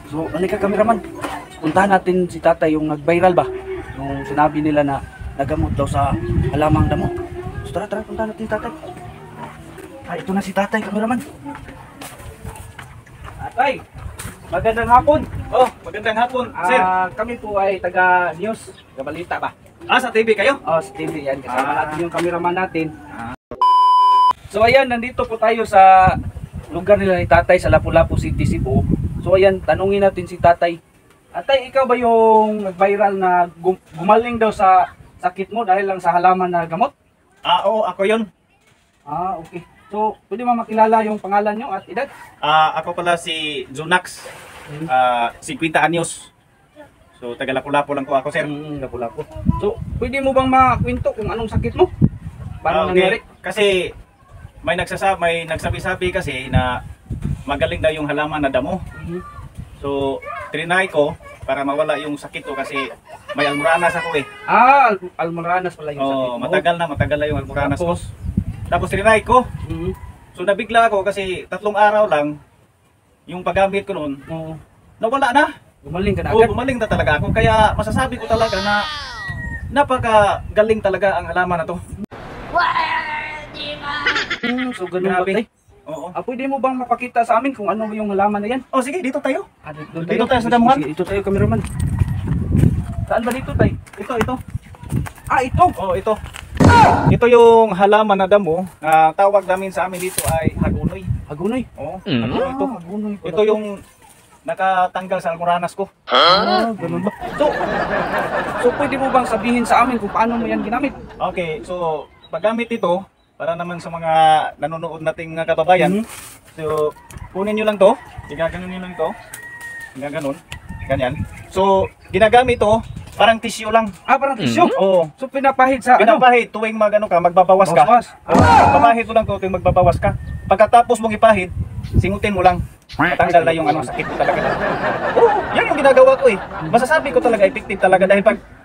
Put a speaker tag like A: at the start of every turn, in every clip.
A: So, halika cameraman. Puntahan natin si tatay yung nag-viral ba? Yung sinabi nila na nagamot daw sa halamang damo. So, tara, puntahan natin si tatay. Ito na si tatay, cameraman. Tatay, magandang hapon.
B: Oh, magandang hapon, sir.
A: Kami po ay taga-news, taga-balita ba?
B: Sa TV kayo?
A: Sa TV yan. Kasama natin yung cameraman natin. So ayan, nandito po tayo sa lugar nila ni tatay sa Lapu-Lapu City, Cebu. So ayan, tanungin natin si tatay. Tatay, ikaw ba yung nag-viral na gumaling daw sa sakit mo dahil lang sa halaman na gamot?
B: Oo, ako yun.
A: Okay. So, pwede mo makilala yung pangalan nyo at edad?
B: Ako pala si Junax, 50 anyos. So, taga Lapu-Lapu lang ko ako, sir.
A: Lapu-Lapu. So, pwede mo bang makwento kung anong sakit mo? Paano nangyari?
B: Kasi may nagsabi-sabi kasi na magaling daw yung halaman na damo. So, trinay ko para mawala yung sakit ko kasi may almoranas ako eh.
A: Almoranas pala yung sakit mo.
B: Matagal na yung almoranas ko. Tapos trinay ko. So, nabigla ako kasi 3 araw lang yung paggamit ko noon. Nawala na.
A: Gumaling ka na agad?
B: Gumaling na talaga ako. Kaya masasabi ko talaga na napakagaling talaga ang halaman na to.
A: So ganun ba tayo?
B: Oo.
A: Pwede mo bang mapakita sa amin kung ano yung halaman na yan?
B: Sige, dito tayo.
A: Dito tayo sa damuhan? Dito tayo, cameraman. Saan ba dito tayo?
B: Ito.
A: Ito?
B: Ito. Ito yung halaman na damo. Tawag namin sa amin dito ay hagunoy.
A: Hagunoy?
B: Oo. Hagunoy.
A: Hagunoy.
B: Ito yung nakatanggal sa almoranas ko.
A: Ganun ba? So pwede mo bang sabihin sa amin kung paano mo yan ginamit?
B: Okay, so paggamit ito, para naman sa mga nanonood nating kababayan, so kunin nyo lang to, igaganon nyo lang to, igaganon, ganyan. So ginagamit to, parang tissue lang.
A: Parang tissue?
B: Oo.
A: So pinapahid sa
B: Pinapahid tuwing magbabawas ka. Papahid mo lang to tuwing magbabawas ka. Pagkatapos mong ipahid, singutin mo lang. Matanggal na yung sakit mo talaga. Yan yung ginagawa ko eh. Masasabi ko talaga, effective talaga dahil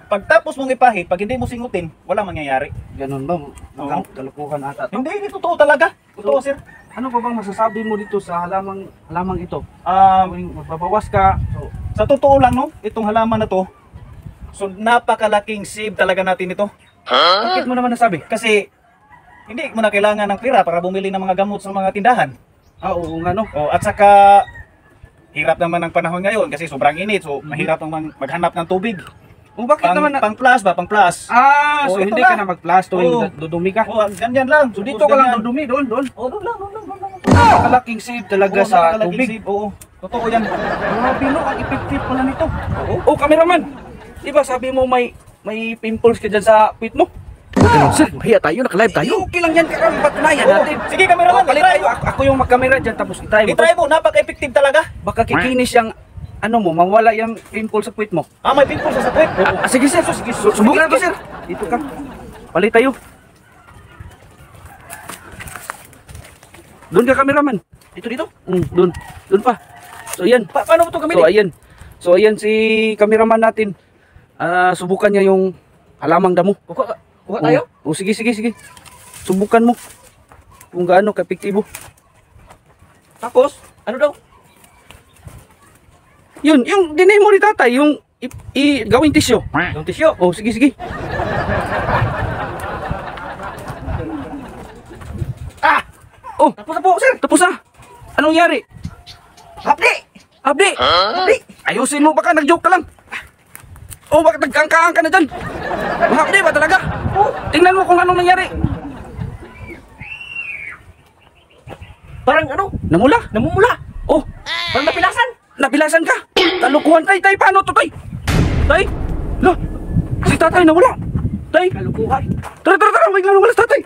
B: pagtapos mong ipahid, pag hindi mo singutin, wala mangyayari.
A: Ganun ba? Mukhang kalukuhan ata to?
B: Hindi, totoo talaga. Totoo, sir.
A: Ano pa bang masasabi mo dito sa halamang ito? Kung magbabawas ka,
B: sa totoo lang no, itong halaman na to, so napakalaking save talaga natin ito.
A: Bakit mo naman nasabi?
B: Kasi hindi mo na kailangan ng pera para bumili ng mga gamot sa mga tindahan.
A: Oo nga no.
B: At saka hirap naman ang panahon ngayon kasi sobrang init, so mahirap naman maghanap ng tubig.
A: Bakit naman
B: pang-plus ba? Pang-plus.
A: So hindi ka na mag-plus tuwing dudumi ka?
B: Ganyan lang.
A: So dito ka lang dudumi, doon?
B: Doon lang.
A: Napakalaking save talaga sa tubig.
B: Oo, totoo yan.
A: Grabe no, ang effective pala nito. Cameraman, diba sabi mo may pimples ka dyan sa pit mo? Sir, mahiya tayo, naka-live tayo. Okay lang yan, patunayan natin.
B: Sige cameraman,
A: ako yung mag-camera dyan, tapos itry mo.
B: Itry mo, napaka-effective talaga.
A: Baka kikinis yung mawala yung pimple sa puwit mo.
B: May pimple sa puwit?
A: Sige sir, subukan natin sir. Dito ka. Palit tayo. Doon ka cameraman. Dito. Doon pa. So ayan.
B: Paano mo ito gamitin?
A: So ayan si cameraman natin. Subukan niya yung halamang damo.
B: Kuha tayo?
A: Sige. Subukan mo. Kung gaano ka-epektibo.
B: Tapos, ano daw?
A: Yung dinay mo ni tatay, yung gawing tissue.
B: Yung tissue?
A: Sige. Tapos na po, sir. Tapos na. Anong nangyari? Hapdi. Ayusin mo, baka nag-joke ka lang. Baka nagkangkaan ka na dyan. Hapdi ba talaga? Tingnan mo kung anong nangyari. Parang namumula. Parang napilasan ka. Kalukuhan tay, paano to tay? Si tatay nawala. Tay, kalukuhan. Tara, wait lang, wala si tatay.